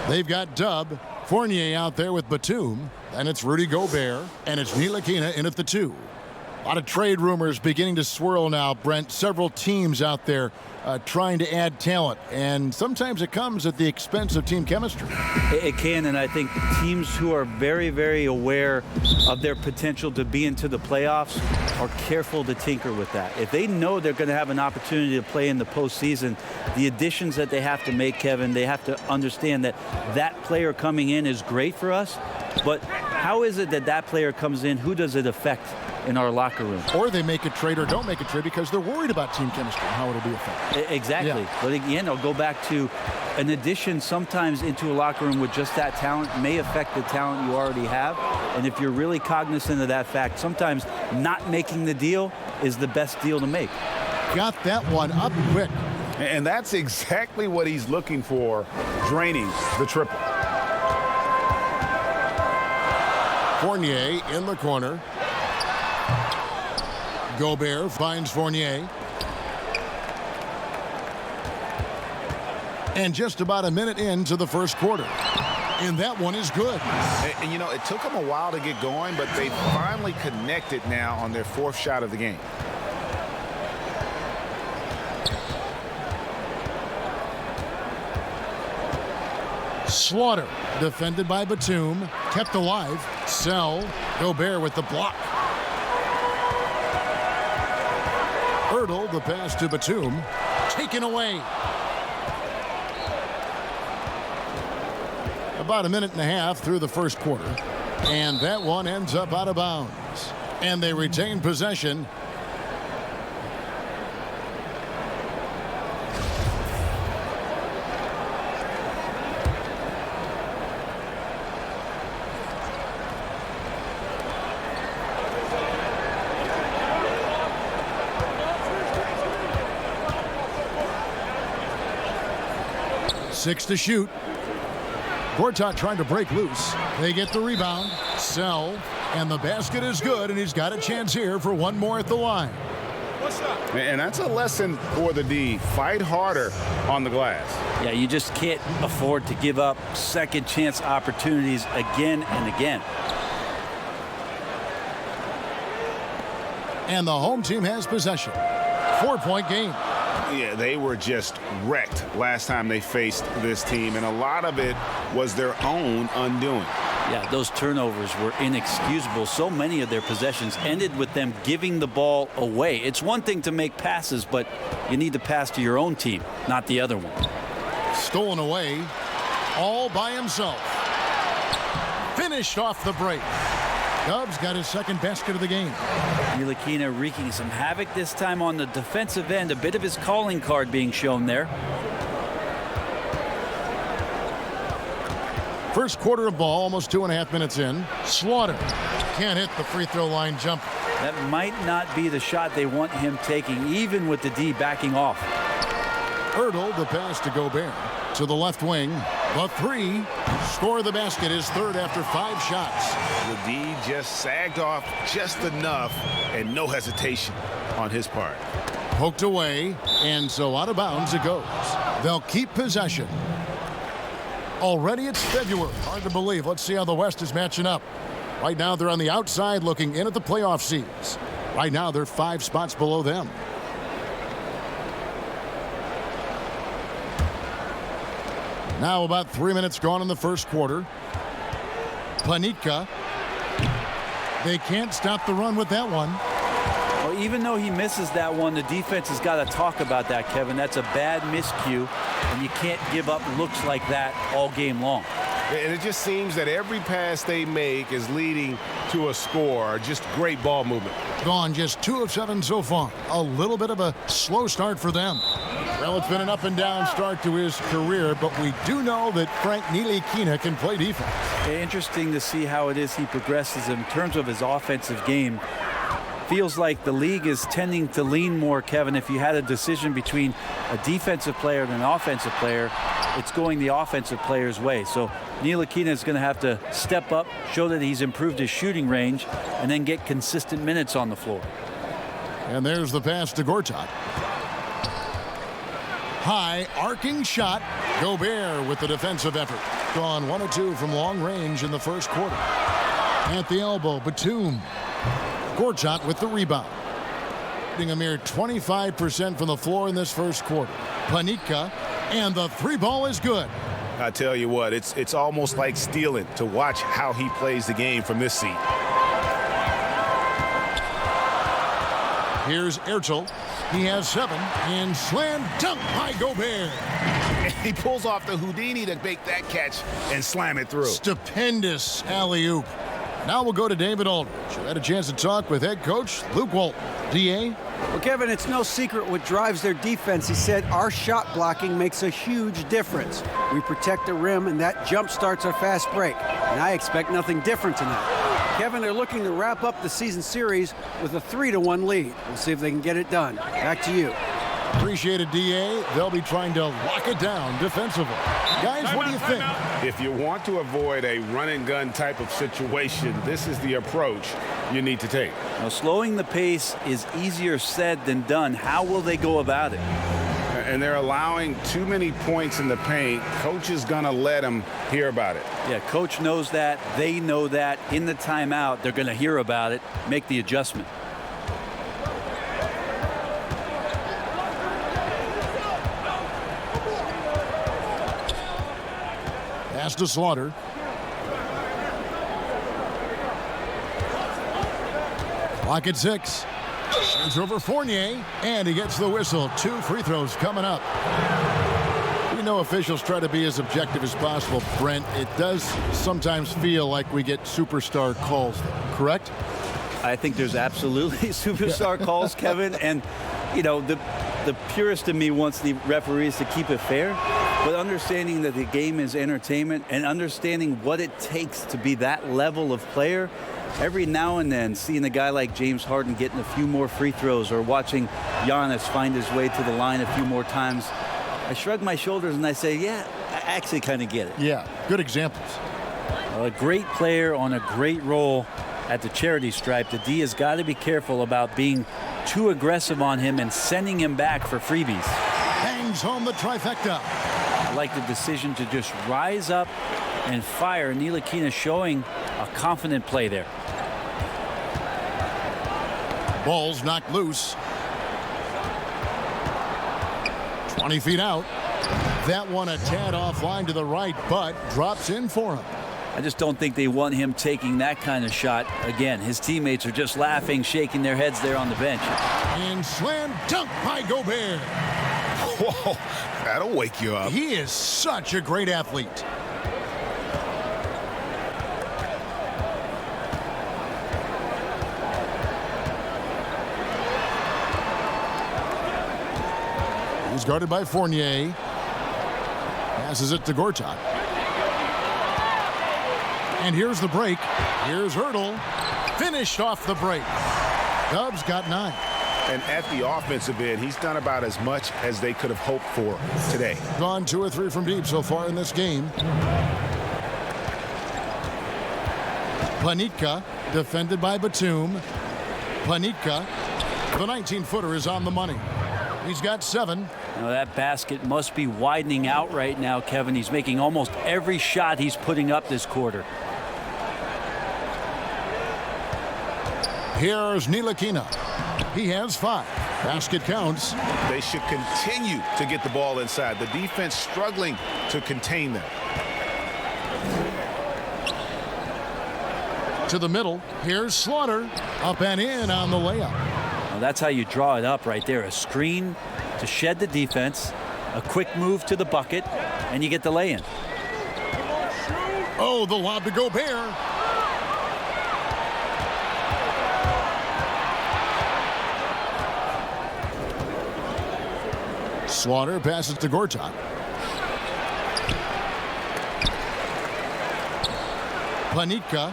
They've got Dub, Fournier out there with Batum, and it's Rudy Gobert, and it's Ntilikina in at the 2. A lot of trade rumors beginning to swirl now, Brent. Several teams out there trying to add talent, and sometimes it comes at the expense of team chemistry. It can, and I think teams who are very, very aware of their potential to be into the playoffs are careful to tinker with that. If they know they're going to have an opportunity to play in the postseason, the additions that they have to make, Kevin, they have to understand that that player coming in is great for us, but how is it that that player comes in? Who does it affect in our locker room? Or they make a trade or don't make a trade because they're worried about team chemistry and how it'll be affected. Exactly. Yeah. But again, I'll go back to an addition sometimes into a locker room with just that talent may affect the talent you already have. And if you're really cognizant of that fact, sometimes not making the deal is the best deal to make. Got that one up quick. And that's exactly what he's looking for, draining the triple. Fournier in the corner. Gobert finds Fournier. And just about a minute into the first quarter. And that one is good. And you know, it took them a while to get going, but they finally connected now on their 4th shot of the game. Slaughter, defended by Batum, kept alive. Sell, Gobert with the block. Hurdle, the pass to Batum, taken away. About a minute and a half through the first quarter, and that one ends up out of bounds. And they retain possession. Six to shoot. Huertas trying to break loose. They get the rebound. Sell. And the basket is good, and he's got a chance here for one more at the line. What's up? And that's a lesson for the D. Fight harder on the glass. Yeah, you just can't afford to give up second chance opportunities again and again. And the home team has possession. 4-point game. Yeah, they were just wrecked last time they faced this team, and a lot of it was their own undoing. Yeah, those turnovers were inexcusable. So many of their possessions ended with them giving the ball away. It's one thing to make passes, but you need to pass to your own team, not the other one. Stolen away, all by himself. Finished off the break. Dubs got his second basket of the game. Ntilikina wreaking some havoc this time on the defensive end. A bit of his calling card being shown there. First quarter of ball, almost 2.5 minutes in. Slaughter can't hit the free throw line jumper. That might not be the shot they want him taking, even with the D backing off. Hurdle, the pass to Gobert. To the left wing. The 3. Score the basket, his third after 5 shots. The D just sagged off just enough, and no hesitation on his part. Poked away, and so out of bounds it goes. They'll keep possession. Already it's February. Hard to believe. Let's see how the West is matching up. Right now they're on the outside looking in at the playoff seeds. Right now they're 5 spots below them. Now about 3 minutes gone in the first quarter. Panitka. They can't stop the run with that one. Well, even though he misses that one, the defense has got to talk about that, Kevin. That's a bad miscue, and you can't give up looks like that all game long. And it just seems that every pass they make is leading to a score. Just great ball movement. Gone just 2 of 7 so far. A little bit of a slow start for them. Well, it's been an up and down start to his career, but we do know that Frank Ntilikina can play defense. Interesting to see how it is he progresses in terms of his offensive game. Feels like the league is tending to lean more, Kevin. If you had a decision between a defensive player and an offensive player, it's going the offensive player's way. So Ntilikina is going to have to step up, show that he's improved his shooting range, and then get consistent minutes on the floor. And there's the pass to Huertas. High arcing shot, Gobert with the defensive effort. Gone 1 of 2 from long range in the first quarter. At the elbow, Batum. Gortat with the rebound. Shooting a mere 25% from the floor in this first quarter. Panica, and the three ball is good. I tell you what, it's almost like stealing to watch how he plays the game from this seat. Here's Ertel. He has 7, and slam dunk by Gobert. He pulls off the Houdini to make that catch and slam it through. Stupendous alley-oop. Now we'll go to David Aldridge. I had a chance to talk with head coach Luke Walton. D.A.? Well, Kevin, it's no secret what drives their defense. He said our shot blocking makes a huge difference. We protect the rim, and that jump starts our fast break. And I expect nothing different tonight. Kevin, they're looking to wrap up the season series with a 3-1 lead. We'll see if they can get it done. Back to you. Appreciate it, D.A. They'll be trying to lock it down defensively. Guys, what do you think? If you want to avoid a run-and-gun type of situation, this is the approach you need to take. Now, slowing the pace is easier said than done. How will they go about it? And they're allowing too many points in the paint. Coach is going to let them hear about it. Yeah, coach knows that. They know that. In the timeout, they're going to hear about it, make the adjustment. Pass to Slaughter. Clock at 6. It's over Fournier, and he gets the whistle. 2 free throws coming up. We know officials try to be as objective as possible, Brent. It does sometimes feel like we get superstar calls, correct? I think there's absolutely superstar calls, Kevin. And, you know, the purist in me wants the referees to keep it fair. But understanding that the game is entertainment and understanding what it takes to be that level of player, every now and then seeing a guy like James Harden getting a few more free throws or watching Giannis find his way to the line a few more times, I shrug my shoulders and I say, yeah, I actually kind of get it. Yeah, good examples. A great player on a great role at the charity stripe. The D has got to be careful about being too aggressive on him and sending him back for freebies. Bangs home the trifecta. I like the decision to just rise up and fire. Ntilikina showing a confident play there. Ball's knocked loose. 20 feet out. That one a tad offline to the right, but drops in for him. I just don't think they want him taking that kind of shot again. His teammates are just laughing, shaking their heads there on the bench. And slam dunk by Gobert. Whoa, that'll wake you up. He is such a great athlete. He's guarded by Fournier. Passes it to Gortat. And here's the break. Here's Huertas. Finished off the break. Dubs got 9. And at the offensive end, he's done about as much as they could have hoped for today. Gone 2 or 3 from deep so far in this game. Panica, defended by Batum. Panica, the 19-footer is on the money. He's got 7. Now that basket must be widening out right now, Kevin. He's making almost every shot he's putting up this quarter. Here's Ntilikina. He has 5. Basket counts. They should continue to get the ball inside. The defense struggling to contain them. To the middle. Here's Slaughter. Up and in on the layup. Well, that's how you draw it up right there. A screen to shed the defense, a quick move to the bucket, and you get the lay-in. Oh, the lob to Gobert. Slaughter passes to Gortat. Panica.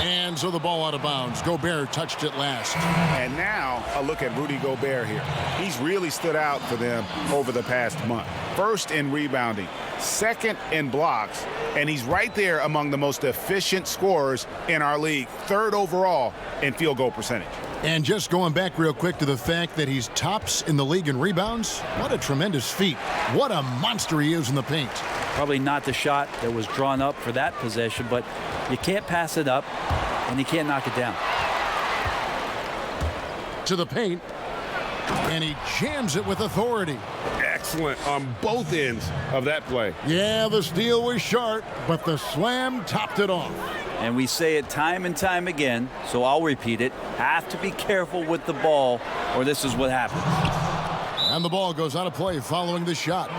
And so the ball out of bounds. Gobert touched it last. And now a look at Rudy Gobert here. He's really stood out for them over the past month. First in rebounding, second in blocks, and he's right there among the most efficient scorers in our league. 3rd overall in field goal percentage. And just going back real quick to the fact that he's tops in the league in rebounds, what a tremendous feat. What a monster he is in the paint. Probably not the shot that was drawn up for that possession, but you can't pass it up, and you can't knock it down. To the paint, and he jams it with authority. Excellent on both ends of that play. Yeah, the steal was sharp, but the slam topped it off. And we say it time and time again, so I'll repeat it. Have to be careful with the ball, or this is what happens. And the ball goes out of play following the shot.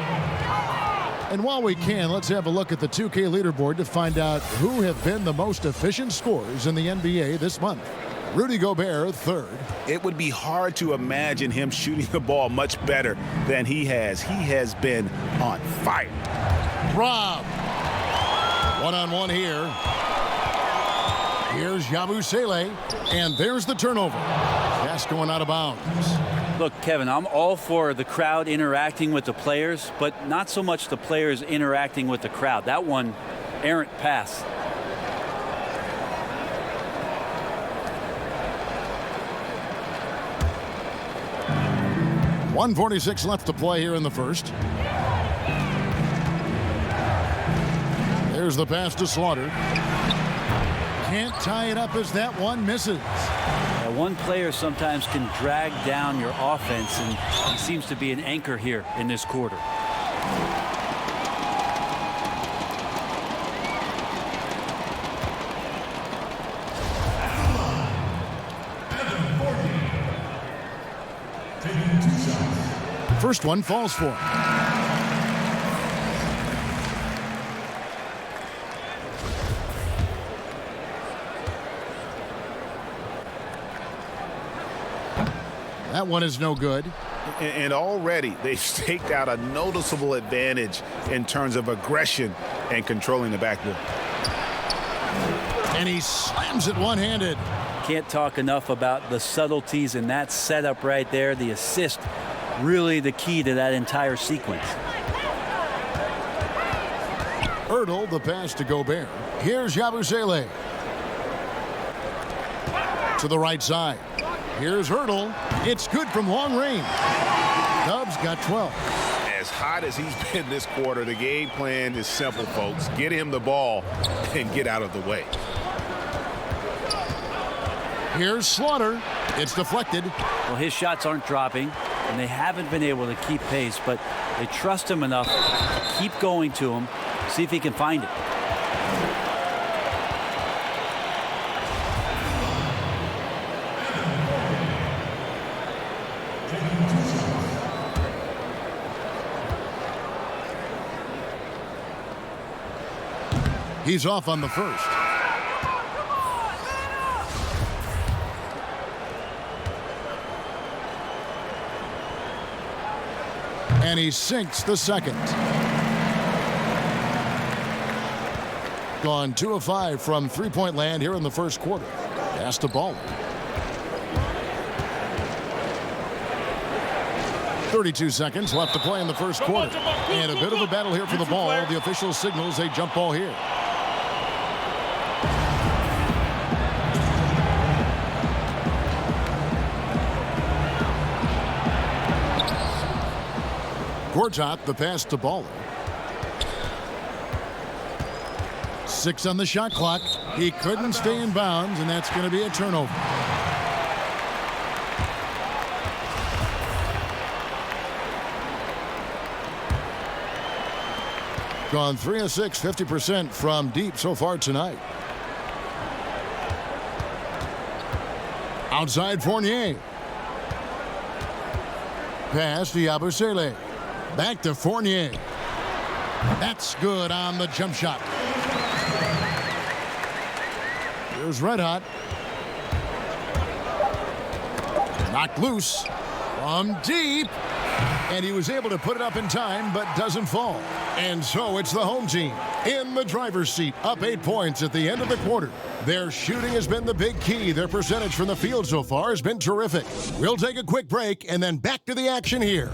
And while we can, let's have a look at the 2K leaderboard to find out who have been the most efficient scorers in the NBA this month. Rudy Gobert, third. It would be hard to imagine him shooting the ball much better than he has. He has been on fire. Rob. One-on-one here. Here's Yabusele, and there's the turnover. Pass going out of bounds. Look, Kevin, I'm all for the crowd interacting with the players, but not so much the players interacting with the crowd. That one, errant pass. .146 left to play here in the first. There's the pass to Slaughter. Can't tie it up as that one misses. One player sometimes can drag down your offense, and he seems to be an anchor here in this quarter. First one falls for him. That one is no good. And already they've staked out a noticeable advantage in terms of aggression and controlling the backboard. And he slams it one-handed. Can't talk enough about the subtleties in that setup right there. The assist, really the key to that entire sequence. Hurdle, the pass to Gobert. Here's Yabusele. To the right side. Here's Hurdle. It's good from long range. Dubs got 12. As hot as he's been this quarter, the game plan is simple, folks. Get him the ball and get out of the way. Here's Slaughter. It's deflected. Well, his shots aren't dropping, and they haven't been able to keep pace, but they trust him enough to keep going to him, see if he can find it. He's off on the first. And he sinks the second. Gone 2 of 5 from three-point land here in the first quarter. Pass to Ball. 32 seconds left to play in the first quarter. And a bit of a battle here for the ball. The official signals a jump ball here. Huertas, the pass to Baller. 6 on the shot clock. He couldn't stay in bounds, and that's going to be a turnover. Gone 3 of 6, 50% from deep so far tonight. Outside Fournier. Pass to Yabusele. Back to Fournier. That's good on the jump shot. Here's Red Hot. Knocked loose from deep. And he was able to put it up in time, but doesn't fall. And so it's the home team in the driver's seat, up 8 points at the end of the quarter. Their shooting has been the big key. Their percentage from the field so far has been terrific. We'll take a quick break and then back to the action here.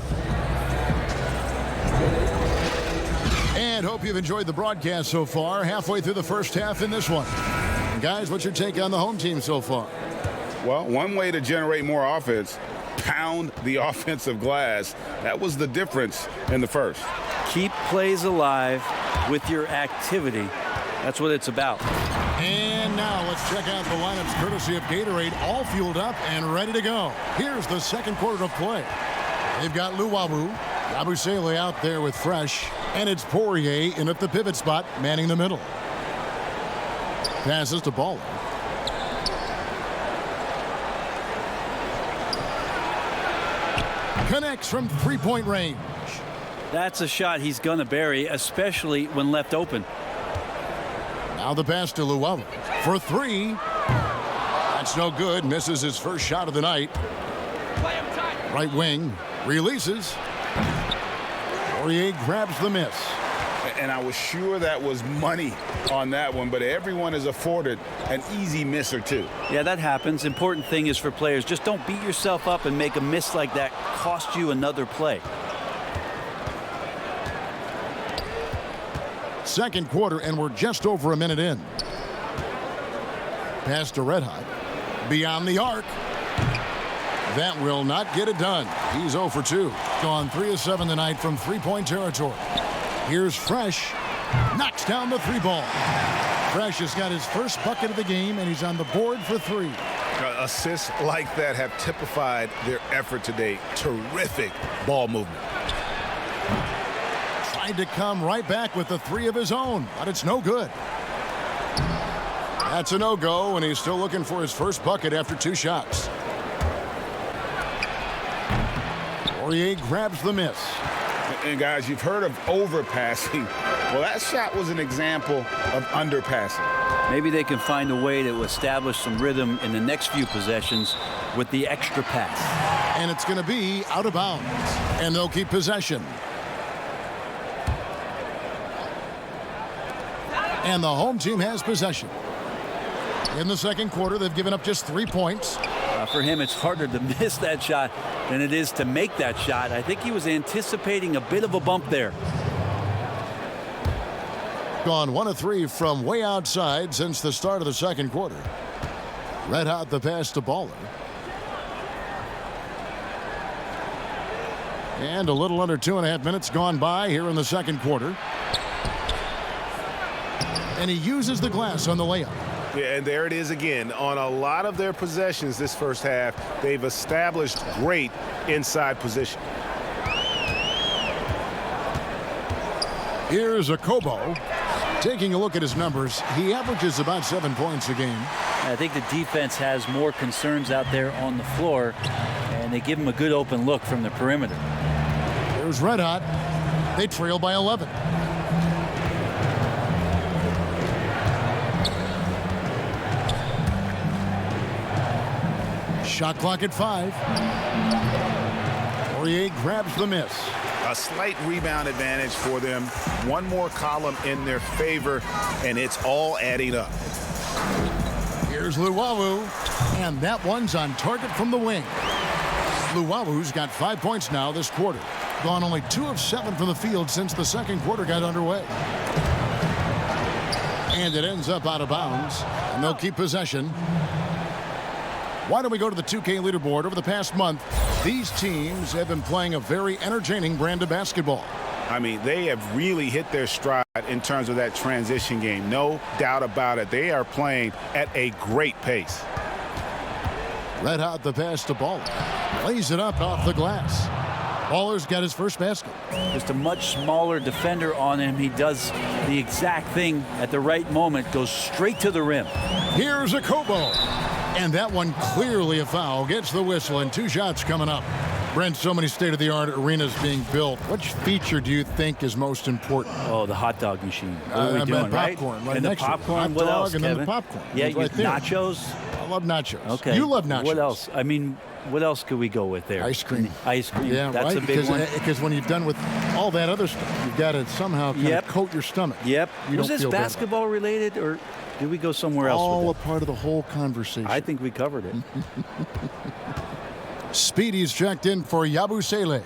And hope you've enjoyed the broadcast so far. Halfway through the first half in this one. And guys, what's your take on the home team so far? Well, one way to generate more offense, pound the offensive glass. That was the difference in the first. Keep plays alive with your activity. That's what it's about. And now let's check out the lineups courtesy of Gatorade, all fueled up and ready to go. Here's the second quarter of play. They've got Luwawu, Yabusele out there with Fresh, and it's Fournier in at the pivot spot, manning the middle. Passes to Baller. Connects from three-point range. That's a shot he's going to bury, especially when left open. Now the pass to Luwawu for three. That's no good. Misses his first shot of the night. Right wing releases. Fournier grabs the miss. And I was sure that was money on that one, but everyone is afforded an easy miss or two. Yeah, that happens. Important thing is for players, just don't beat yourself up and make a miss like that cost you another play. Second quarter, and we're just over a minute in. Pass to Red Hot. Beyond the arc. That will not get it done. He's 0 for 2. Gone 3 of 7 tonight from three-point territory. Here's Fresh. Knocks down the three ball. Fresh has got his first bucket of the game, and he's on the board for three. Assists like that have typified their effort today. Terrific ball movement. Tried to come right back with the three of his own, but it's no good. That's a no-go, and he's still looking for his first bucket after 2 shots. Fournier grabs the miss. And guys, you've heard of overpassing. Well, that shot was an example of underpassing. Maybe they can find a way to establish some rhythm in the next few possessions with the extra pass. And it's going to be out of bounds, and they'll keep possession. And the home team has possession. In the second quarter, they've given up just 3 points. For him, it's harder to miss that shot than it is to make that shot. I think he was anticipating a bit of a bump there. Gone 1 of 3 from way outside since the start of the second quarter. Red Hot the pass to Baller. And a little under 2.5 minutes gone by here in the second quarter. And he uses the glass on the layup. Yeah, and there it is again. On a lot of their possessions this first half, they've established great inside position. Here's a Kobo. Taking a look at his numbers, he averages about 7 points a game. I think the defense has more concerns out there on the floor, and they give him a good open look from the perimeter. Here's Red Hot. They trail by 11. Shot clock at 5. Fournier grabs the miss. A slight rebound advantage for them. One more column in their favor, and it's all adding up. Here's Luwawu, and that one's on target from the wing. Luwawu's got 5 points now this quarter. Gone only 2 of 7 from the field since the second quarter got underway. And it ends up out of bounds, and they'll keep possession. Why don't we go to the 2K leaderboard? Over the past month, these teams have been playing a very entertaining brand of basketball. I mean, they have really hit their stride in terms of that transition game. No doubt about it. They are playing at a great pace. Red Hot the pass to Baller. Lays it up off the glass. Baller's got his first basket. Just a much smaller defender on him. He does the exact thing at the right moment, goes straight to the rim. Here's a Kobo. And that one clearly a foul. Gets the whistle, and 2 shots coming up. Brent, so many state-of-the-art arenas being built. Which feature do you think is most important? Oh, the hot dog machine. What are we doing, popcorn, right and the next to it. popcorn, Hot what dog, else, and Kevin? then the popcorn. Yeah, It's you right there. nachos? I love nachos. Okay. You love nachos. What else? I mean, what else could we go with there? Ice cream. Ice cream. Yeah, that's right? a big one. Because when you're done with all that other stuff, you've got to somehow kind of coat your stomach. Yep. You Was don't this feel bad about it. basketball related, or did we go somewhere else All a with part of the whole conversation. that? I think we covered it. Speedy's checked in for Yabusele.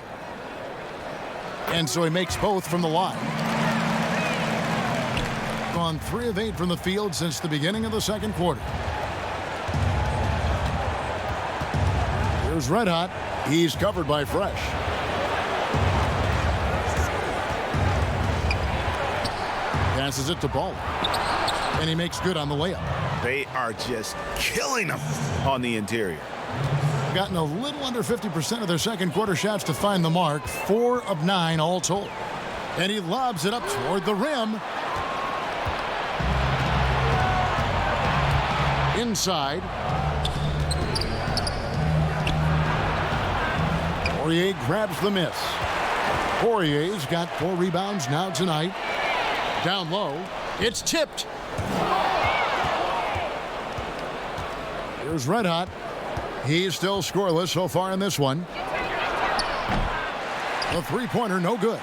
And so he makes both from the line. Gone 3 of 8 from the field since the beginning of the second quarter. Here's Red Hot. He's covered by Fresh. Passes it to Ball. And he makes good on the layup. They are just killing them on the interior. Gotten a little under 50% of their second quarter shots to find the mark. 4 of 9 all told. And he lobs it up toward the rim. Inside. Fournier grabs the miss. Fournier's got 4 rebounds now tonight. Down low. It's tipped. Here's Red Hot. He's still scoreless so far in this one. The three-pointer, no good.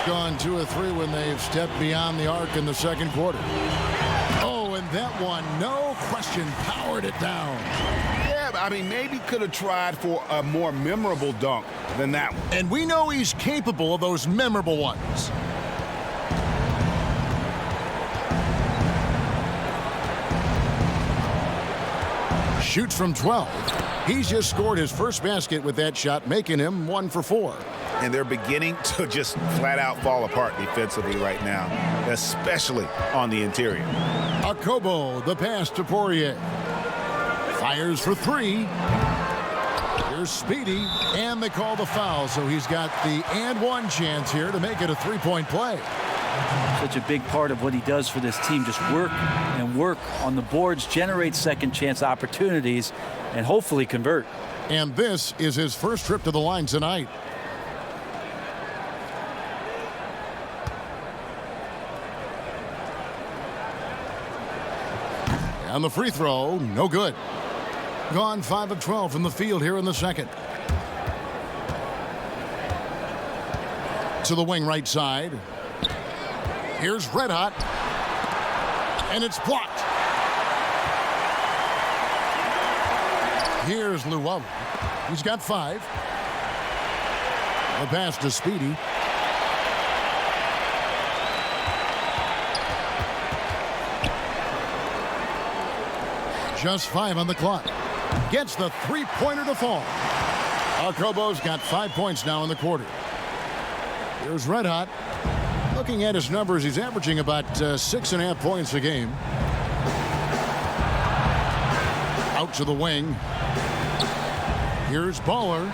Gone 2 of 3 when they've stepped beyond the arc in the second quarter. Oh, and that one, no question, powered it down. Yeah, I mean, maybe could have tried for a more memorable dunk than that one. And we know he's capable of those memorable ones. Shoots from 12. He's just scored his first basket with that shot, making him 1 for 4. And they're beginning to just flat out fall apart defensively right now, especially on the interior. Okobo, the pass to Poirier. Fires for 3. Here's Speedy, and they call the foul, so he's got the and one chance here to make it a 3-point play. Such a big part of what he does for this team, just work and work on the boards, generate second chance opportunities, and hopefully convert. And this is his first trip to the line tonight. And the free throw, no good. Gone 5 of 12 from the field here in the second. To the wing right side. Here's Red Hot. And it's blocked. Here's Llewellyn. He's got 5. The pass to Speedy. Just 5 on the clock. Gets the three-pointer to fall. Okobo's got 5 points now in the quarter. Here's Red Hot. Looking at his numbers, he's averaging about 6.5 points a game. Out to the wing. Here's Baller.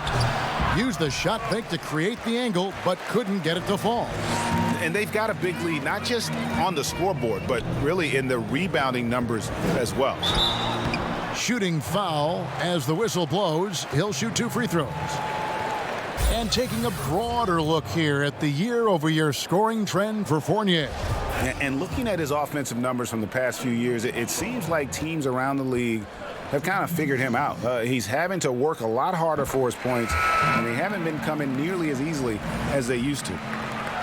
Used the shot fake to create the angle, but couldn't get it to fall. And they've got a big lead, not just on the scoreboard, but really in the rebounding numbers as well. Shooting foul as the whistle blows. He'll shoot 2 free throws. And taking a broader look here at the year-over-year scoring trend for Fournier. And looking at his offensive numbers from the past few years, it seems like teams around the league have kind of figured him out. He's having to work a lot harder for his points, and they haven't been coming nearly as easily as they used to.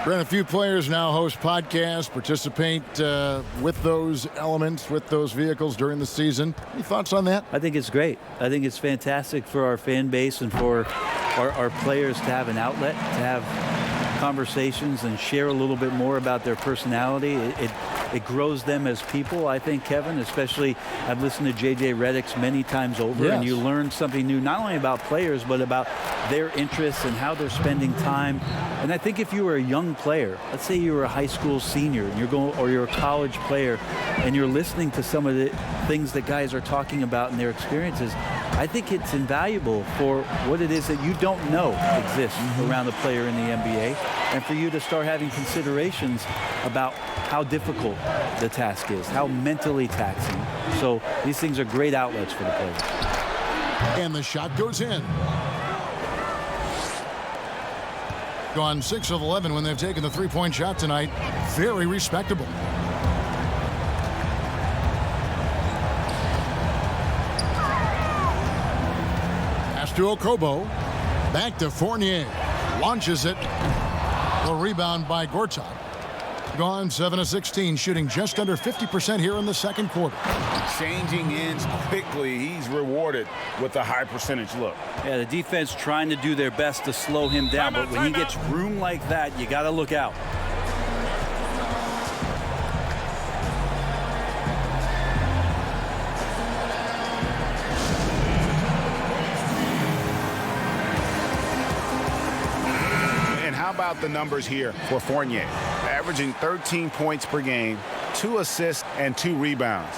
Brent, a few players now host podcasts, participate with those elements, with those vehicles during the season. Any thoughts on that? I think it's great. I think it's fantastic for our fan base and for our players to have an outlet, to have conversations and share a little bit more about their personality. It grows them as people, I think, Kevin, especially I've listened to J.J. Redick's many times over, yes. And you learn something new, not only about players, but about their interests and how they're spending time. And I think if you were a young player, let's say you were a high school senior and you're a college player and you're listening to some of the things that guys are talking about in their experiences, I think it's invaluable for what it is that you don't know exists around a player in the NBA, and for you to start having considerations about how difficult the task is, how mentally taxing. So these things are great outlets for the players. And the shot goes in. Gone 6 of 11 when they've taken the three-point shot tonight. Very respectable. Pass to Okobo. Back to Fournier. Launches it. The rebound by Gortat. Gone 7 of 16, shooting just under 50% here in the second quarter. Changing ends quickly. He's rewarded with a high percentage look. Yeah, the defense trying to do their best to slow him down, but when he gets room like that, you got to look out. about the numbers here for Fournier? Averaging 13 points per game, 2 assists, and 2 rebounds.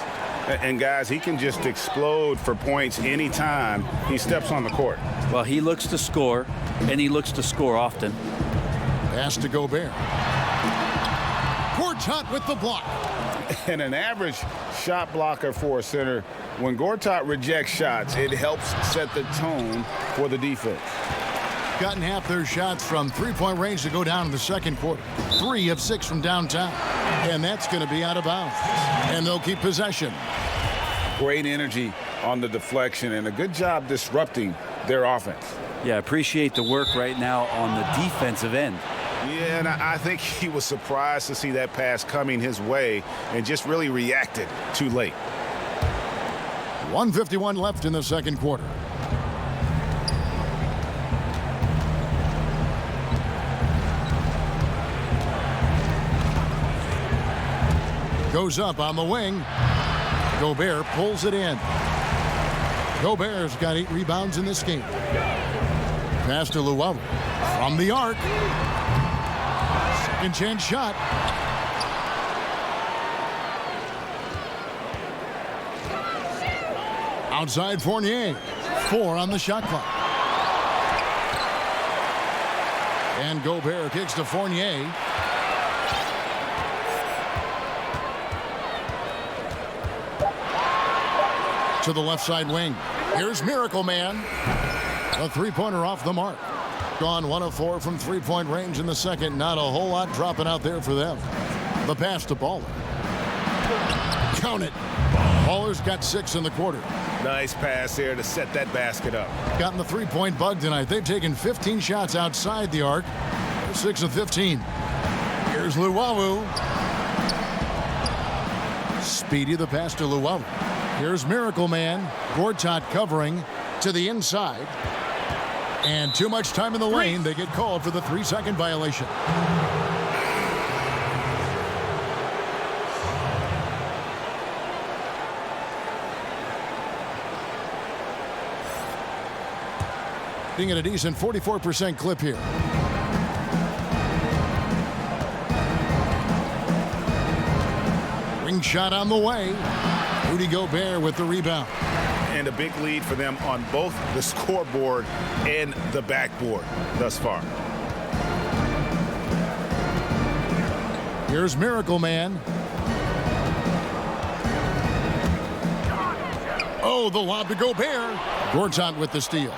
And guys, he can just explode for points anytime he steps on the court. Well, he looks to score, and he looks to score often. Pass to Gobert. Huertas with the block. And an average shot blocker for a center, when Huertas rejects shots, it helps set the tone for the defense. Gotten half their shots from three-point range to go down in the second quarter. 3 of 6 from downtown. And that's going to be out of bounds. And they'll keep possession. Great energy on the deflection and a good job disrupting their offense. Yeah, appreciate the work right now on the defensive end. Yeah, and I think he was surprised to see that pass coming his way and just really reacted too late. 1:51 left in the second quarter. Goes up on the wing. Gobert pulls it in. Gobert's got 8 rebounds in this game. Pass to Luau from the arc. Second chance shot. Outside Fournier. 4 on the shot clock. And Gobert kicks to Fournier. To the left side wing. Here's Miracle Man. A three-pointer off the mark. Gone 1 of 4 from three-point range in the second. Not a whole lot dropping out there for them. The pass to Baller. Count it. Baller's got 6 in the quarter. Nice pass there to set that basket up. Gotten the three-point bug tonight. They've taken 15 shots outside the arc. 6 of 15. Here's Luau. Speedy the pass to Luau. Here's Miracle Man. Huertas covering to the inside. And too much time in the lane. They get called for the 3-second violation. Being at a decent 44% clip here. Ring shot on the way. Rudy Gobert with the rebound. And a big lead for them on both the scoreboard and the backboard thus far. Here's Miracle Man. Oh, the lob to Gobert. Huertas with the steal.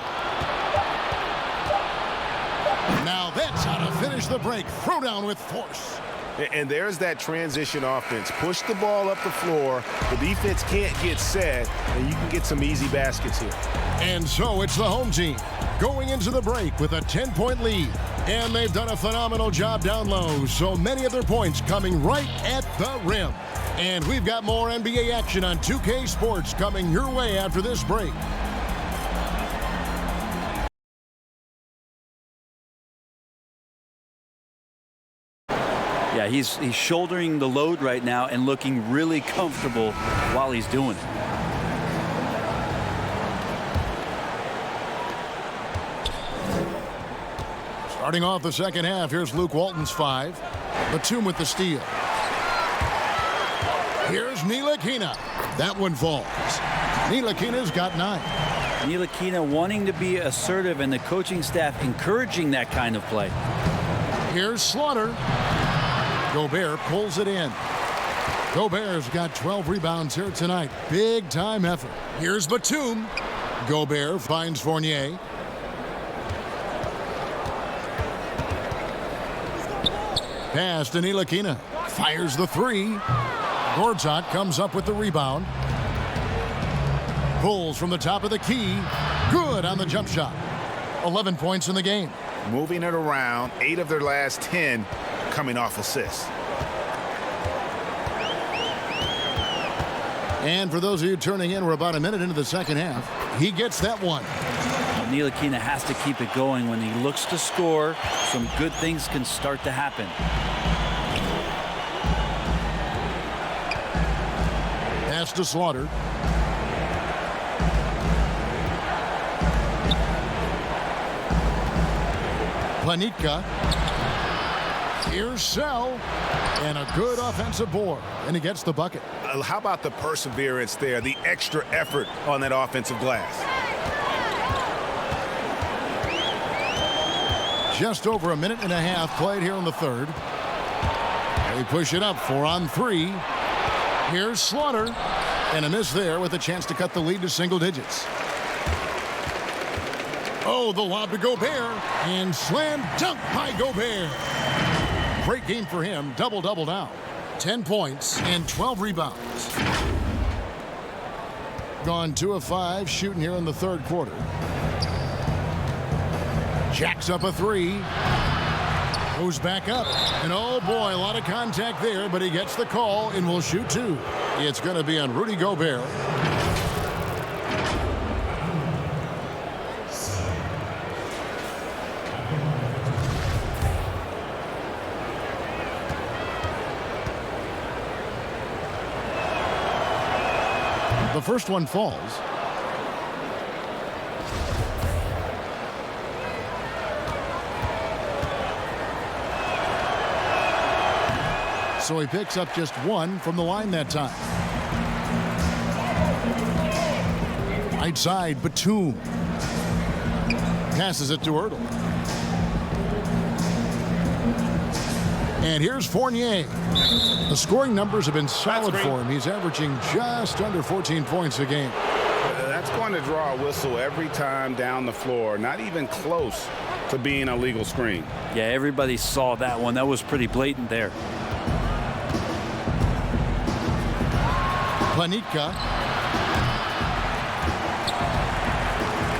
Now that's how to finish the break. Throw down with force. And there's that transition offense. Push the ball up the floor. The defense can't get set, and you can get some easy baskets here. And so it's the home team going into the break with a 10-point lead. And they've done a phenomenal job down low. So many of their points coming right at the rim. And we've got more NBA action on 2K Sports coming your way after this break. Yeah, he's shouldering the load right now and looking really comfortable while he's doing it. Starting off the second half, here's Luke Walton's 5. Batum with the steal. Here's Ntilikina. That one falls. Ntilikina's got 9. Ntilikina wanting to be assertive and the coaching staff encouraging that kind of play. Here's Slaughter. Gobert pulls it in. Gobert's got 12 rebounds here tonight. Big time effort. Here's Batum. Gobert finds Fournier. Pass to Ntilikina. Fires the 3. Huertas comes up with the rebound. Pulls from the top of the key. Good on the jump shot. 11 points in the game. Moving it around, 8 of their last 10 coming off assists. And for those of you turning in, we're about a minute into the second half. He gets that one. Ntilikina has to keep it going. When he looks to score, some good things can start to happen. Pass to Slaughter. Planitka. Here's Sell, and a good offensive board, and he gets the bucket. How about the perseverance there, the extra effort on that offensive glass? Just over a minute and a half played here in the third. They push it up 4 on 3. Here's Slaughter, and a miss there with a chance to cut the lead to single digits. Oh, the lob to Gobert, and slam dunk by Gobert. Great game for him, double-double now. 10 points and 12 rebounds. Gone 2 of 5 shooting here in the third quarter. Jacks up a 3. Goes back up. And oh boy, a lot of contact there, but he gets the call and will shoot 2. It's going to be on Rudy Gobert. The first one falls. So he picks up just 1 from the line that time. Right side, Batum. Passes it to Huertas. And here's Fournier. The scoring numbers have been solid for him. He's averaging just under 14 points a game. That's going to draw a whistle every time down the floor. Not even close to being a legal screen. Yeah, everybody saw that one. That was pretty blatant there. Panitka.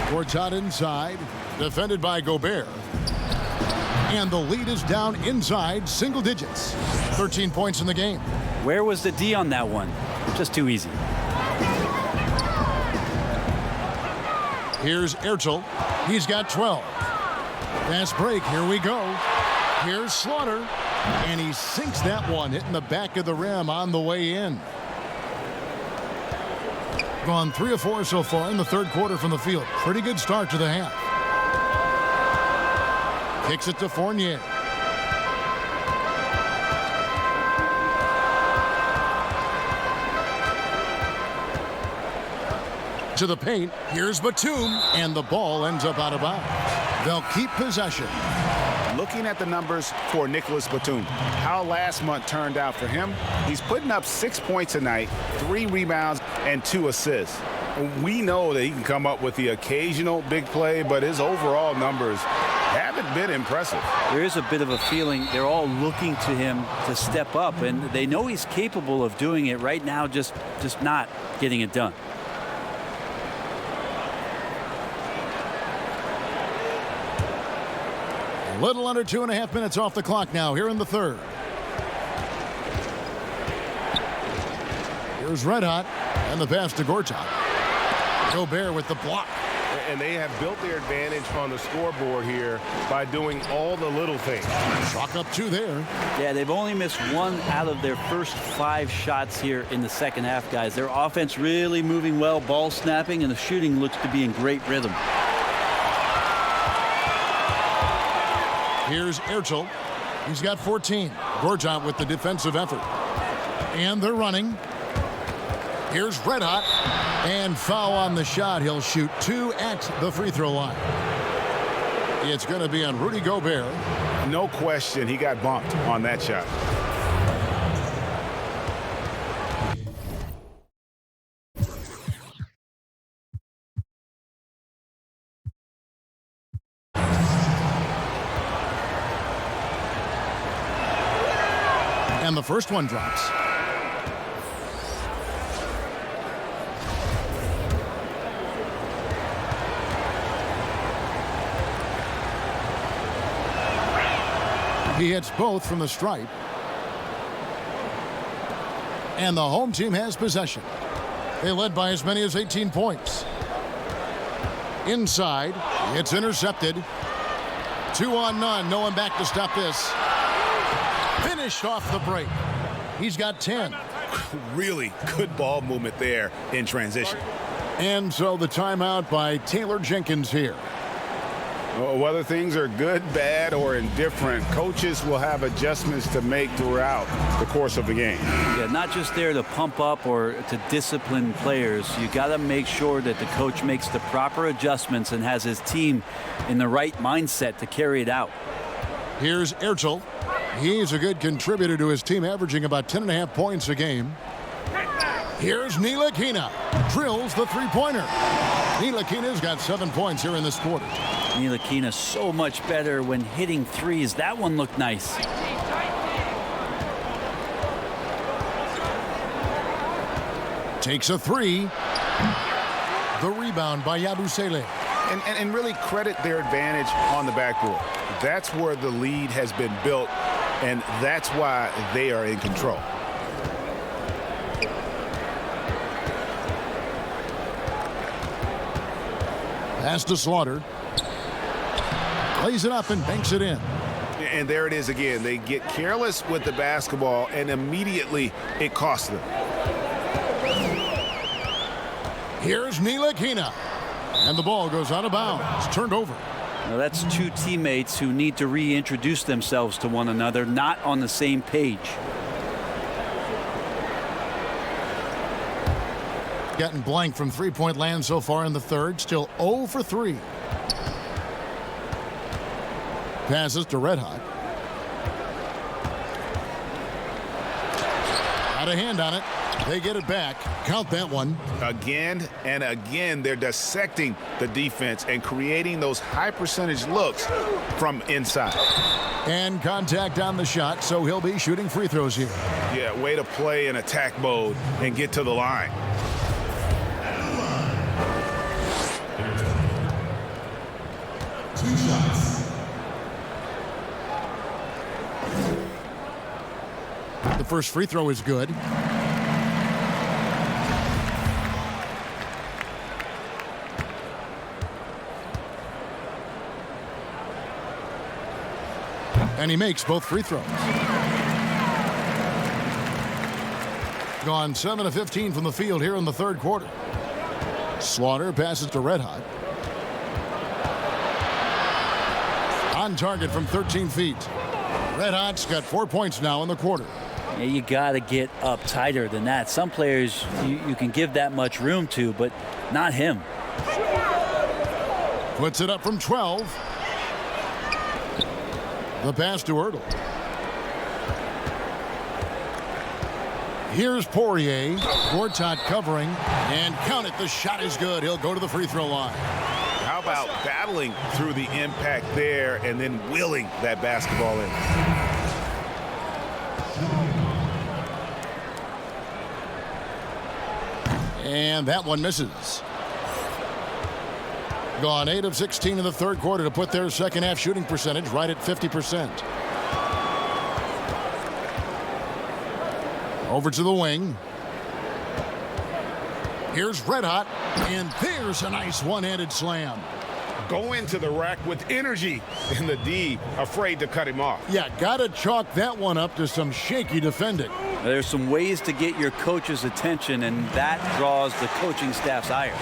Huertas inside. Defended by Gobert. And the lead is down inside single digits. 13 points in the game. Where was the D on that one? Just too easy. Here's Ertel. He's got 12. Fast break. Here we go. Here's Slaughter. And he sinks that one, hitting the back of the rim on the way in. Gone 3 of 4 so far in the third quarter from the field. Pretty good start to the half. Kicks it to Fournier. To the paint. Here's Batum. And the ball ends up out of bounds. They'll keep possession. Looking at the numbers for Nicholas Batum, how last month turned out for him, he's putting up 6 points a night, 3 rebounds, and 2 assists. We know that he can come up with the occasional big play, but his overall numbers haven't been impressive. There is a bit of a feeling they're all looking to him to step up, and they know he's capable of doing it right now, just not getting it done. A little under 2.5 minutes off the clock now here in the third. Here's Red Hot and the pass to Gortat. Gobert with the block. And they have built their advantage on the scoreboard here by doing all the little things. Chalk up 2 there. Yeah, they've only missed 1 out of their first 5 shots here in the second half, guys. Their offense really moving well, ball snapping, and the shooting looks to be in great rhythm. Here's Ertel. He's got 14. Gortat with the defensive effort. And they're running. Here's Red Hot. And foul on the shot. He'll shoot 2 at the free throw line. It's going to be on Rudy Gobert. No question he got bumped on that shot. And the first one drops. He hits both from the stripe. And the home team has possession. They led by as many as 18 points. Inside, it's intercepted. 2 on none, no one back to stop this. Finished off the break. He's got 10. Really good ball movement there in transition. And so the timeout by Taylor Jenkins here. Whether things are good, bad, or indifferent, coaches will have adjustments to make throughout the course of the game. Yeah, not just there to pump up or to discipline players. You got to make sure that the coach makes the proper adjustments and has his team in the right mindset to carry it out. Here's Ertel. He's a good contributor to his team, averaging about 10.5 points a game. Here's Ntilikina. Drills the three-pointer. Ntilikina's got 7 points here in this quarter. Ntilikina so much better when hitting threes. That one looked nice. Takes a three. The rebound by Yabusele. And really credit their advantage on the backboard. That's where the lead has been built, and that's why they are in control. Pass to Slaughter. Plays it up and banks it in. And there it is again. They get careless with the basketball, and immediately it costs them. Here's Ntilikina. And the ball goes out of bounds. Turned over. Now that's two teammates who need to reintroduce themselves to one another, not on the same page. Gotten blank from three-point land so far in the third. Still 0 for 3. Passes to Red Hot. Got a hand on it. They get it back. Count that one. Again and again, they're dissecting the defense and creating those high-percentage looks from inside. And contact on the shot, so he'll be shooting free throws here. Yeah, way to play in attack mode and get to the line. The first free throw is good. And he makes both free throws. Gone 7 of 15 from the field here in the third quarter. Slaughter passes to Red Hot. On target from 13 feet. Red Hot's got 4 points now in the quarter. Yeah, you got to get up tighter than that. Some players you can give that much room to, but not him. Puts it up from 12. The pass to Huertas. Here's Poirier. Huertas covering. And count it. The shot is good. He'll go to the free throw line. How about battling through the impact there and then wheeling that basketball in? And that one misses. Gone 8 of 16 in the third quarter to put their second half shooting percentage right at 50%. Over to the wing. Here's Red Hot, and there's a nice one-handed slam. Go into the rack with energy, and the D afraid to cut him off. Yeah, gotta chalk that one up to some shaky defending. There's some ways to get your coach's attention, and that draws the coaching staff's ire.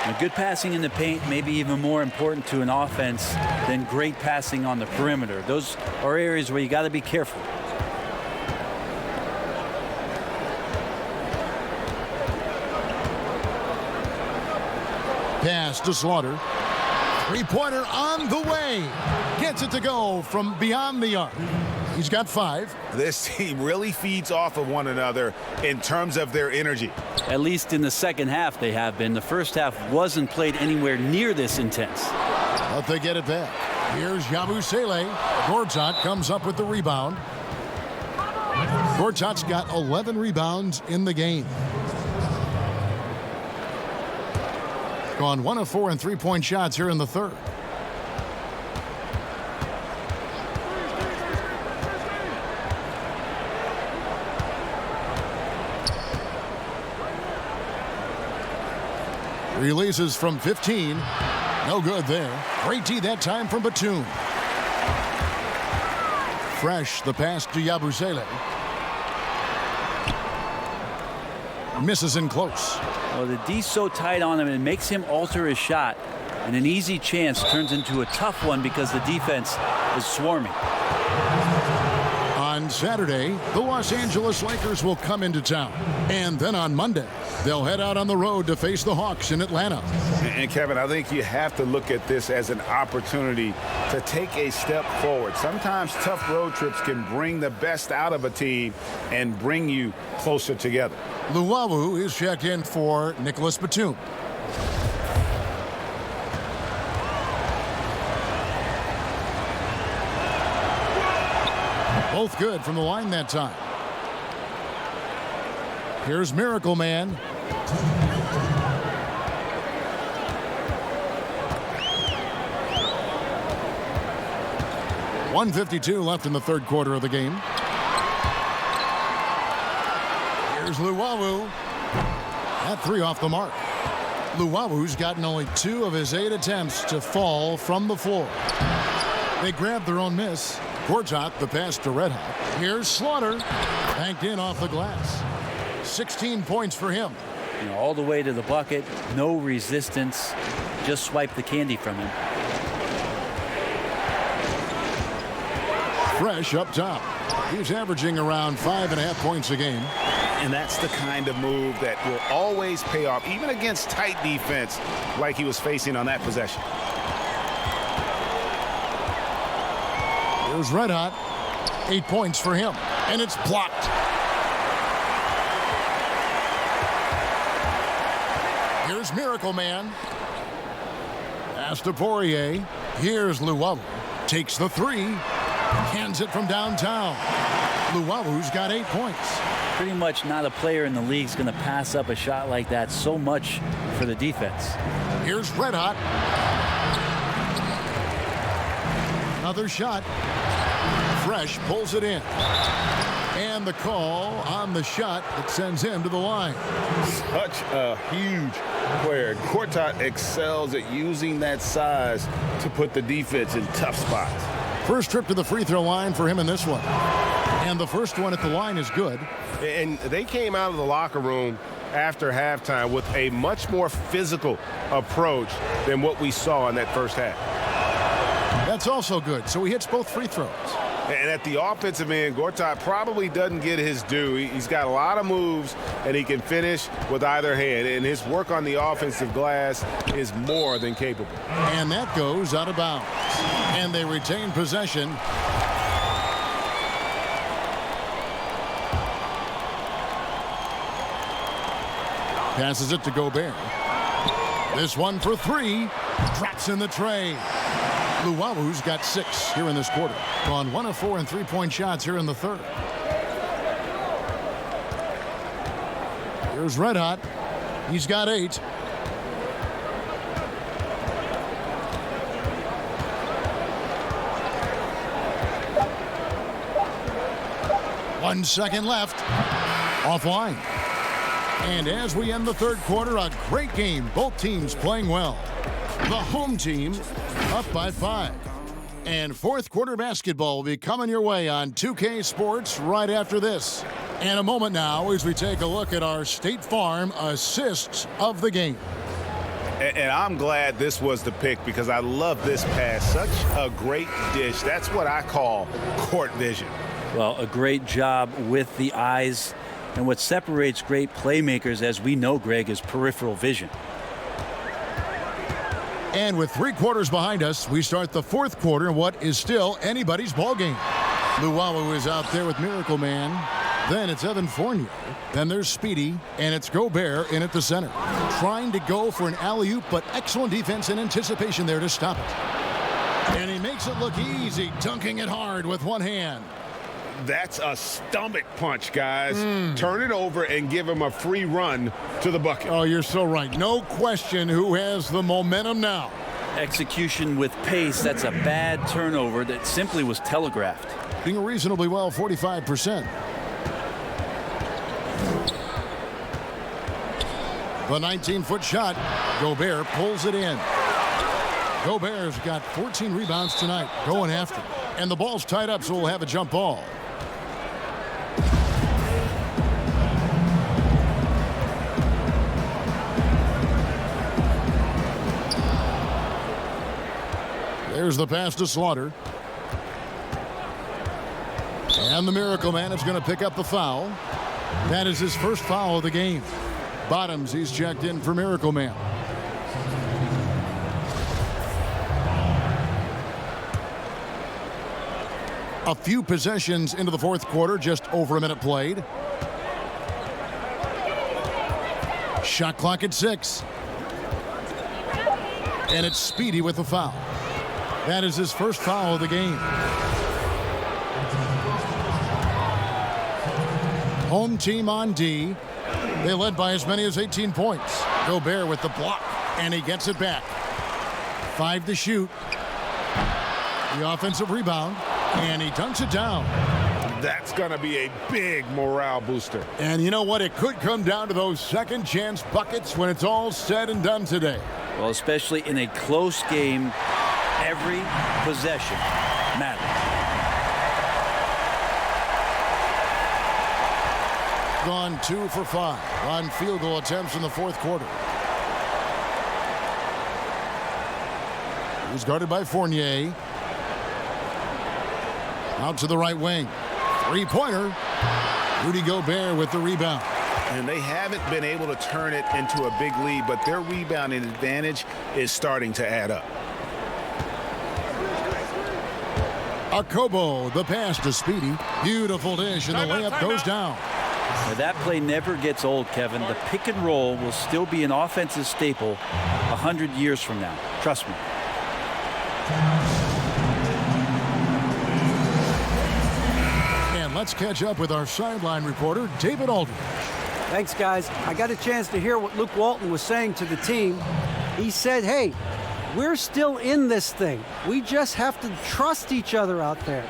Now, good passing in the paint may be even more important to an offense than great passing on the perimeter. Those are areas where you got to be careful. Pass to Slaughter. Three-pointer on the way. Gets it to go from beyond the arc. He's got 5. This team really feeds off of one another in terms of their energy. At least in the second half they have been. The first half wasn't played anywhere near this intense. But they get it back. Here's Yabusele. Huertas comes up with the rebound. Huertas got 11 rebounds in the game. Gone 1 of 4 in three-point shots here in the third. Releases from 15. No good there. Great D that time from Batum. Fresh, the pass to Yabusele. Misses in close. Well, the D's so tight on him, it makes him alter his shot. And an easy chance turns into a tough one because the defense is swarming. On Saturday, the Los Angeles Lakers will come into town. And then on Monday, they'll head out on the road to face the Hawks in Atlanta. And Kevin, I think you have to look at this as an opportunity to take a step forward. Sometimes tough road trips can bring the best out of a team and bring you closer together. Luwawu is checked in for Nicholas Batum. Both good from the line that time. Here's Miracle Man. 1:52 left in the third quarter of the game. Here's Luwawu. That three off the mark. Luwawu's gotten only 2 of his 8 attempts to fall from the floor. They grabbed their own miss. Huertas, the pass to Red Hot. Here's Slaughter. Banked in off the glass. 16 points for him. You know, all the way to the bucket, no resistance. Just swipe the candy from him. Fresh up top. He's averaging around 5.5 points a game. And that's the kind of move that will always pay off, even against tight defense like he was facing on that possession. Here's Red Hot. 8 points for him. And it's blocked. Here's Miracle Man. Pass to Fournier. Here's Luwawu. Takes the three. Hands it from downtown. Luwawu's got 8 points. Pretty much not a player in the league is going to pass up a shot like that so much for the defense. Here's Red Hot. Another shot. Fresh pulls it in. And the call on the shot that sends him to the line. Such a huge player. Huertas excels at using that size to put the defense in tough spots. First trip to the free throw line for him in this one. And the first one at the line is good. And they came out of the locker room after halftime with a much more physical approach than what we saw in that first half. That's also good. So he hits both free throws. And at the offensive end, Huertas probably doesn't get his due. He's got a lot of moves, and he can finish with either hand. And his work on the offensive glass is more than capable. And that goes out of bounds. And they retain possession. Passes it to Gobert. This one for 3. Drops in the tray. Luwawu's got 6 here in this quarter. Gone 1 of 4 in 3-point shots here in the third. Here's Red Hot. He's got 8. One second left. Offline. And as we end the third quarter, a great game. Both teams playing well. The home team up by 5. And fourth quarter basketball will be coming your way on 2K Sports right after this. And a moment now as we take a look at our State Farm assists of the game. And I'm glad this was the pick because I love this pass. Such a great dish. That's what I call court vision. Well, a great job with the eyes. And what separates great playmakers, as we know, Greg, is peripheral vision. And with 3 quarters behind us, we start the fourth quarter in what is still anybody's ball game. Luwawu is out there with Miracle Man. Then it's Evan Fournier. Then there's Speedy, and it's Gobert in at the center. Trying to go for an alley-oop, but excellent defense and anticipation there to stop it. And he makes it look easy, dunking it hard with one hand. That's a stomach punch, guys. Turn it over and give him a free run to the bucket. Oh, you're so right. No question who has the momentum now. Execution with pace, that's a bad turnover that simply was telegraphed. Doing reasonably well, 45%. The 19-foot shot. Gobert pulls it in. Gobert's got 14 rebounds tonight, going after it. And the ball's tied up, so we'll have a jump ball. There's the pass to Slaughter. And the Miracle Man is going to pick up the foul. That is his first foul of the game. Bottoms, he's checked in for Miracle Man. A few possessions into the fourth quarter, just over a minute played. Shot clock at 6. And it's Speedy with the foul. That is his first foul of the game. Home team on D. They led by as many as 18 points. Gobert with the block, and he gets it back. 5 to shoot. The offensive rebound, and he dunks it down. That's going to be a big morale booster. And you know what? It could come down to those second chance buckets when it's all said and done today. Well, especially in a close game, every possession matters. Gone 2 for 5 on field goal attempts in the fourth quarter. He's guarded by Fournier. Out to the right wing. Three-pointer. Rudy Gobert with the rebound. And they haven't been able to turn it into a big lead, but their rebounding advantage is starting to add up. Akobo, the pass to Speedy. Beautiful dish, and the layup goes down. Now, that play never gets old, Kevin. The pick and roll will still be an offensive staple 100 years from now. Trust me. And let's catch up with our sideline reporter, David Aldridge. Thanks, guys. I got a chance to hear what Luke Walton was saying to the team. He said, hey, we're still in this thing. We just have to trust each other out there.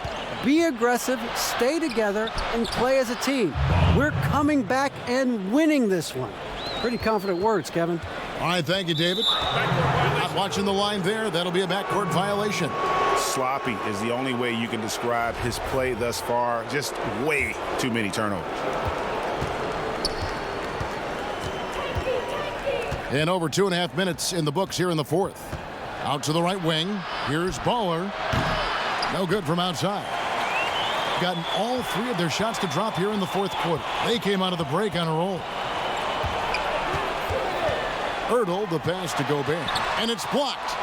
Be aggressive, stay together, and play as a team. We're coming back and winning this one. Pretty confident words, Kevin. All right, thank you, David. Not watching the line there. That'll be a backcourt violation. Sloppy is the only way you can describe his play thus far. Just way too many turnovers. And over 2.5 minutes in the books here in the fourth. Out to the right wing. Here's Baller. No good from outside. Gotten all 3 of their shots to drop here in the fourth quarter. They came out of the break on a roll. Hurdle, the pass to Gobert. And it's blocked.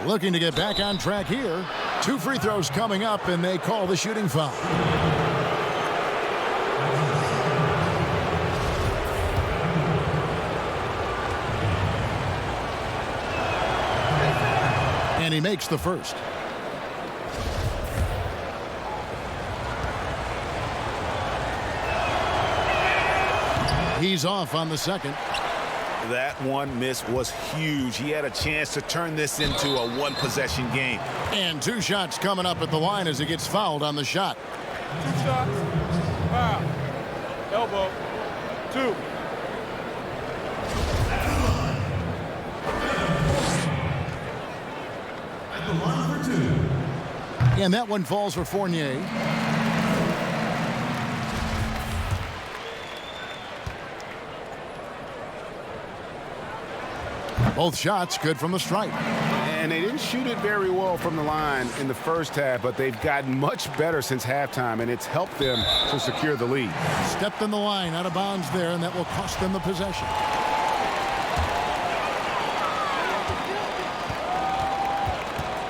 Looking to get back on track here. 2 free throws coming up, and they call the shooting foul. And he makes the first. He's off on the second. That one miss was huge. He had a chance to turn this into a one-possession game. And 2 shots coming up at the line as he gets fouled on the shot. 2 shots. Foul. Elbow. 2. And that one falls for Fournier. Both shots good from the stripe. And they didn't shoot it very well from the line in the first half, but they've gotten much better since halftime, and it's helped them to secure the lead. Stepped in the line, out of bounds there, and that will cost them the possession.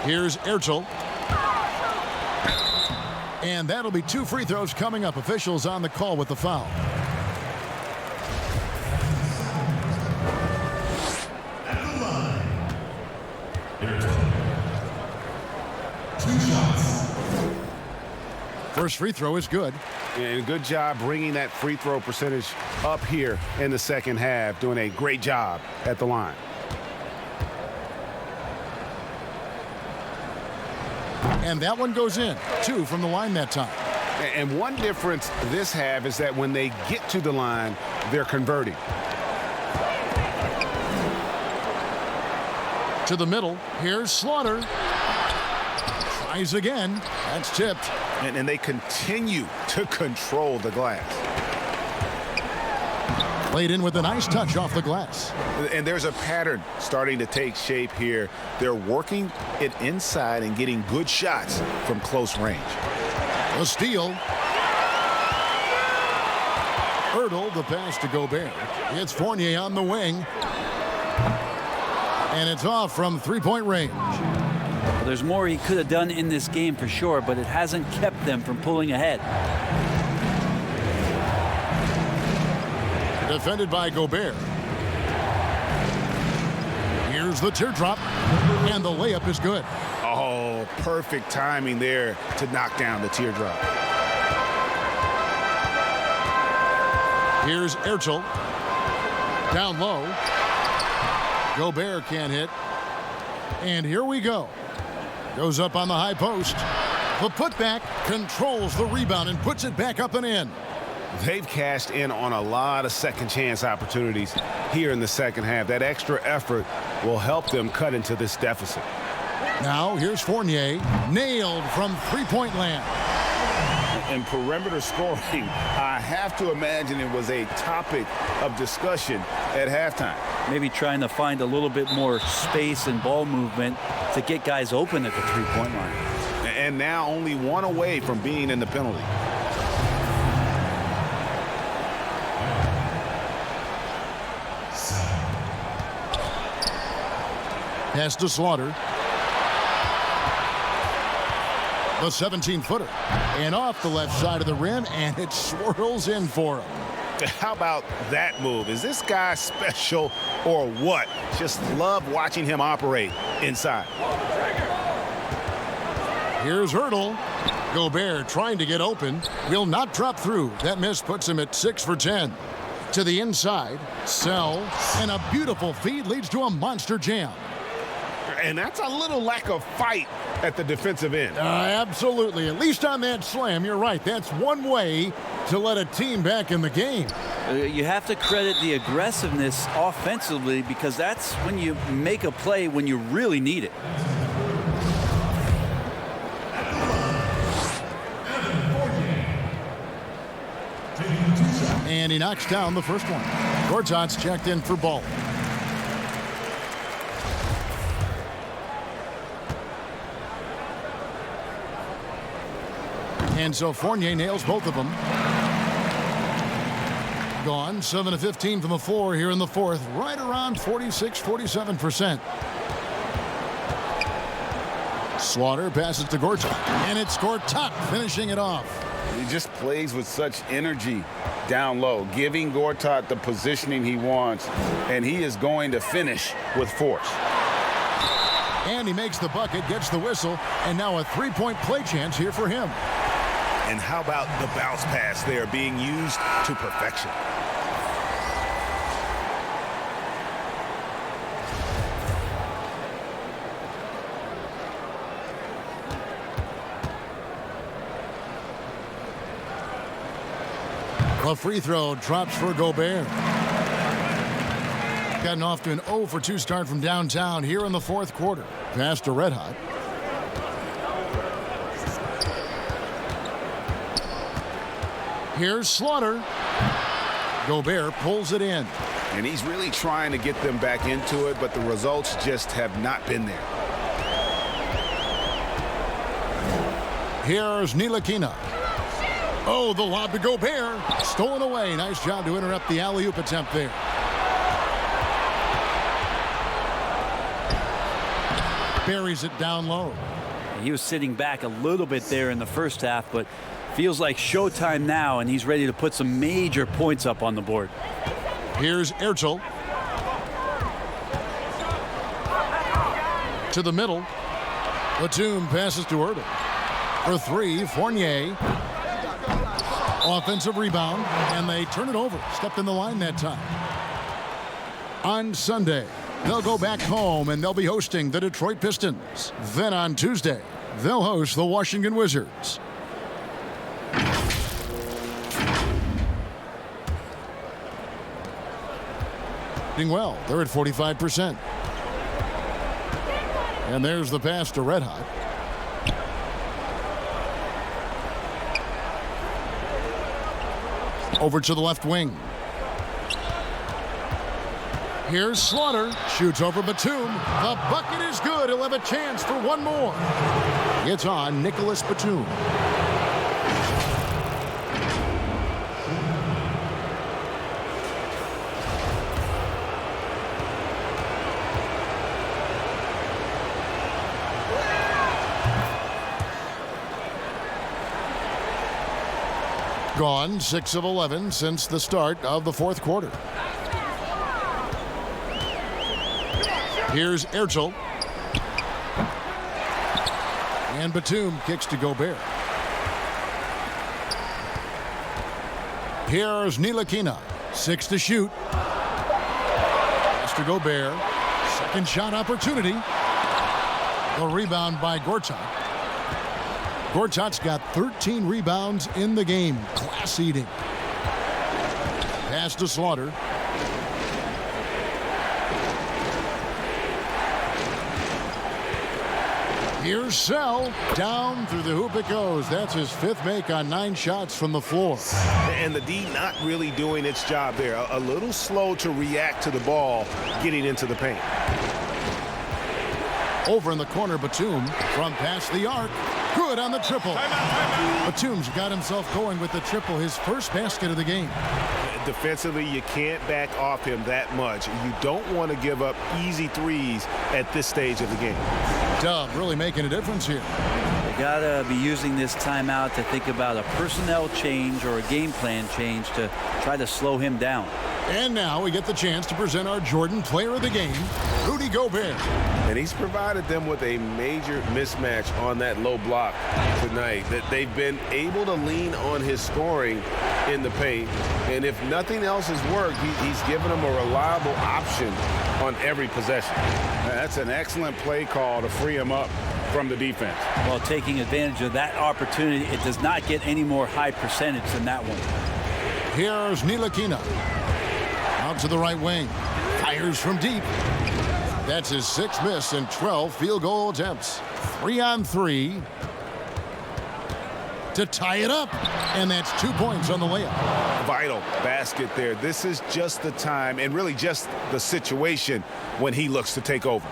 Here's Ertel. And that'll be 2 free throws coming up. Officials on the call with the foul. First free throw is good. And good job bringing that free throw percentage up here in the second half, doing a great job at the line. And that one goes in. 2 from the line that time. And one difference this half is that when they get to the line, they're converting. To the middle. Here's Slaughter. Tries again. That's tipped. And they continue to control the glass. Played in with a nice touch off the glass. And there's a pattern starting to take shape here. They're working it inside and getting good shots from close range. A steal. Hurdle the pass to Gobert. It's Fournier on the wing. And it's off from three-point range. There's more he could have done in this game for sure, but it hasn't kept them from pulling ahead. Defended by Gobert. Here's the teardrop, and the layup is good. Oh, perfect timing there to knock down the teardrop. Here's Ertel. Down low. Gobert can't hit. And here we go. Goes up on the high post. The putback controls the rebound and puts it back up and in. They've cashed in on a lot of second chance opportunities here in the second half. That extra effort will help them cut into this deficit. Now here's Fournier. Nailed from three-point land. And perimeter scoring, I have to imagine it was a topic of discussion at halftime. Maybe trying to find a little bit more space and ball movement to get guys open at the three-point line. And now only one away from being in the penalty. Pass to Slaughter. The 17-footer. And off the left side of the rim, and it swirls in for him. How about that move? Is this guy special or what? Just love watching him operate inside. Here's Hurdle. Gobert trying to get open. Will not drop through. That miss puts him at 6 for 10. To the inside. Sell. And a beautiful feed leads to a monster jam. And that's a little lack of fight at the defensive end. Absolutely. At least on that slam, you're right. That's one way to let a team back in the game. You have to credit the aggressiveness offensively, because that's when you make a play when you really need it. And he knocks down the first one. Huertas checked in for ball. And so Fournier nails both of them. Gone 7 of 15 from the floor here in the fourth, right around 46-47%. Slaughter passes to Gortat, and it's Gortat finishing it off. He just plays with such energy down low, giving Gortat the positioning he wants, and he is going to finish with force. And he makes the bucket, gets the whistle, and now a three-point play chance here for him. And how about the bounce pass there being used to perfection? A free throw drops for Gobert. Gotten off to an 0 for 2 start from downtown here in the fourth quarter. Pass to Red Hot. Here's Slaughter. Gobert pulls it in. And he's really trying to get them back into it, but the results just have not been there. Here's Ntilikina. Oh, the lob to Gobert. Stolen away. Nice job to interrupt the alley-oop attempt there. Buries it down low. He was sitting back a little bit there in the first half, but feels like showtime now, and he's ready to put some major points up on the board. Here's Ertel. To the middle. Batum passes to Huertas. For three, Fournier. Offensive rebound, and they turn it over. Stepped in the line that time. On Sunday, they'll go back home, and they'll be hosting the Detroit Pistons. Then on Tuesday, they'll host the Washington Wizards. Well, they're at 45%. And there's the pass to Red Hot. Over to the left wing. Here's Slaughter. Shoots over Batum. The bucket is good. He'll have a chance for one more. It's on Nicholas Batum. Gone 6 of 11 since the start of the fourth quarter. Here's Ertel. And Batum kicks to Gobert. Here's Ntilikina. 6 to shoot. Pass to Gobert. Second shot opportunity. The rebound by Gortat. Gortat's got 13 rebounds in the game. Class eating. Pass to Slaughter. Here's Sell. Down through the hoop it goes. That's his 5th make on 9 shots from the floor. And the D not really doing its job there. A little slow to react to the ball getting into the paint. Over in the corner, Batum from past the arc. Good on the triple. Batum's got himself going with the triple, his first basket of the game. Defensively, you can't back off him that much. You don't want to give up easy threes at this stage of the game. Dub really making a difference here. They gotta be using this timeout to think about a personnel change or a game plan change to try to slow him down. And now we get the chance to present our Jordan Player of the Game, Rudy Gobert. And he's provided them with a major mismatch on that low block tonight. That they've been able to lean on his scoring in the paint. And if nothing else has worked, he's given them a reliable option on every possession. That's an excellent play call to free him up from the defense. Well, taking advantage of that opportunity, it does not get any more high percentage than that one. Here's Ntilikina. Out to the right wing. Fires from deep. That's his 6th miss and 12 field goal attempts. 3 on 3 to tie it up. And that's 2 points on the layup. Vital basket there. This is just the time and really just the situation when he looks to take over.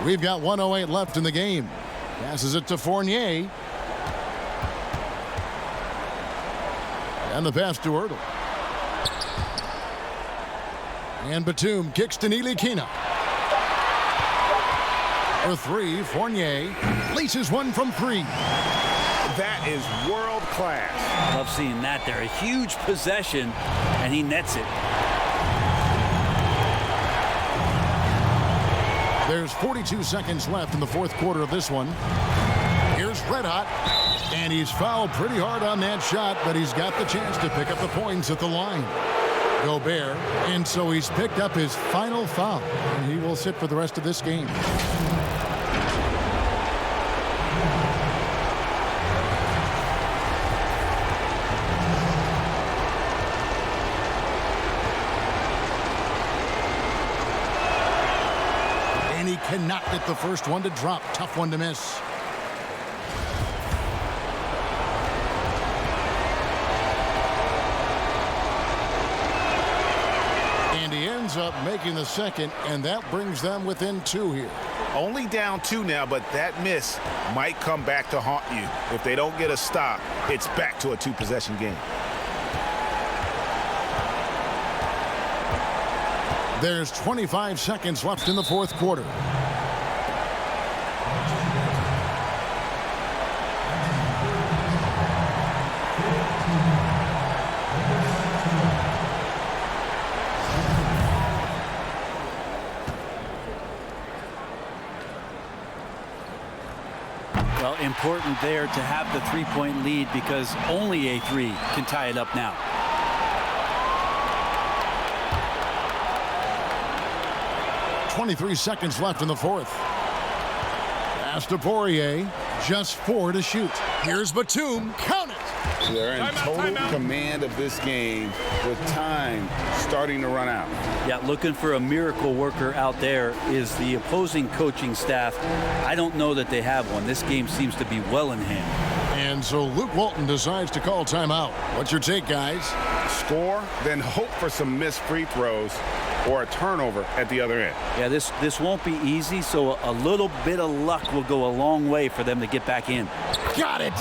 We've got 1:08 left in the game. Passes it to Fournier. And the pass to Huertas. And Batum kicks to Ntilikina. For 3, Fournier laces one from 3. That is world class. Love seeing that there. A huge possession, and he nets it. There's 42 seconds left in the fourth quarter of this one. Here's Red Hot. And he's fouled pretty hard on that shot, but he's got the chance to pick up the points at the line. Gobert, and so he's picked up his final foul, and he will sit for the rest of this game. And he cannot get the first one to drop. Tough one to miss. Up making the second, and that brings them within 2 here. Only down 2 now, but that miss might come back to haunt you. If they don't get a stop, it's back to a 2-possession game. There's 25 seconds left in the fourth quarter. Well, important there to have the 3-point lead because only a 3 can tie it up now. .23 seconds left in the fourth. Pass to Poirier. Just 4 to shoot. Here's Batum. Count it. They're in total command of this game with time starting to run out. Yeah, looking for a miracle worker out there is the opposing coaching staff. I don't know that they have one. This game seems to be well in hand. And so Luke Walton decides to call timeout. What's your take, guys? Score, then hope for some missed free throws or a turnover at the other end. Yeah, this won't be easy, so a little bit of luck will go a long way for them to get back in. Got it!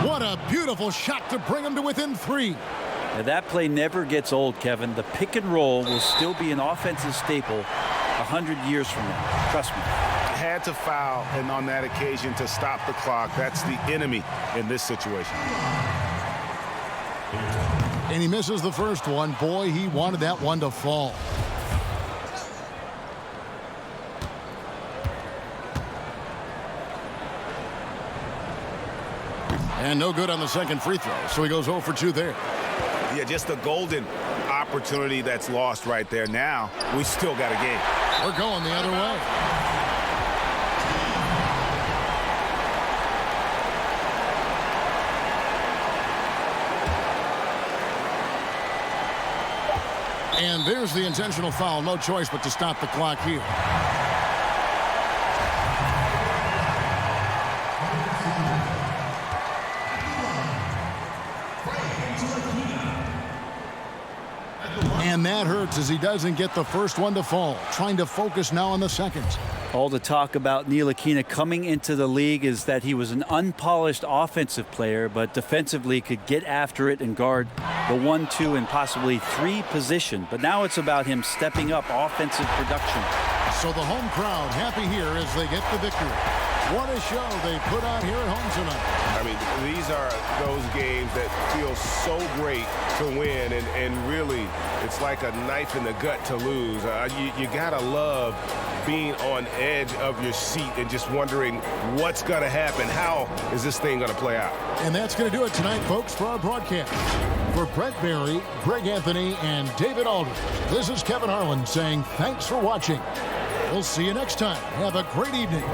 What a beautiful shot to bring them to within 3. Now, that play never gets old, Kevin. The pick and roll will still be an offensive staple 100 years from now. Trust me. Had to foul, and on that occasion to stop the clock. That's the enemy in this situation. And he misses the first one. Boy, he wanted that one to fall. And no good on the second free throw, so he goes 0 for 2 there. Yeah, just a golden opportunity that's lost right there. Now, we still got a game. We're going the other way. And there's the intentional foul. No choice but to stop the clock here. And that hurts as he doesn't get the first one to fall. Trying to focus now on the second. All the talk about Ntilikina coming into the league is that he was an unpolished offensive player, but defensively could get after it and guard the 1, 2, and possibly 3 position. But now it's about him stepping up offensive production. So the home crowd happy here as they get the victory. What a show they put on here at home tonight. I mean, these are those games that feel so great to win, and really, it's like a knife in the gut to lose. You gotta love being on edge of your seat and just wondering what's gonna happen. How is this thing gonna play out? And that's going to do it tonight, folks, for our broadcast. For Brett Barry, Greg Anthony, and David Aldridge, this is Kevin Harlan saying thanks for watching. We'll see you next time. Have a great evening.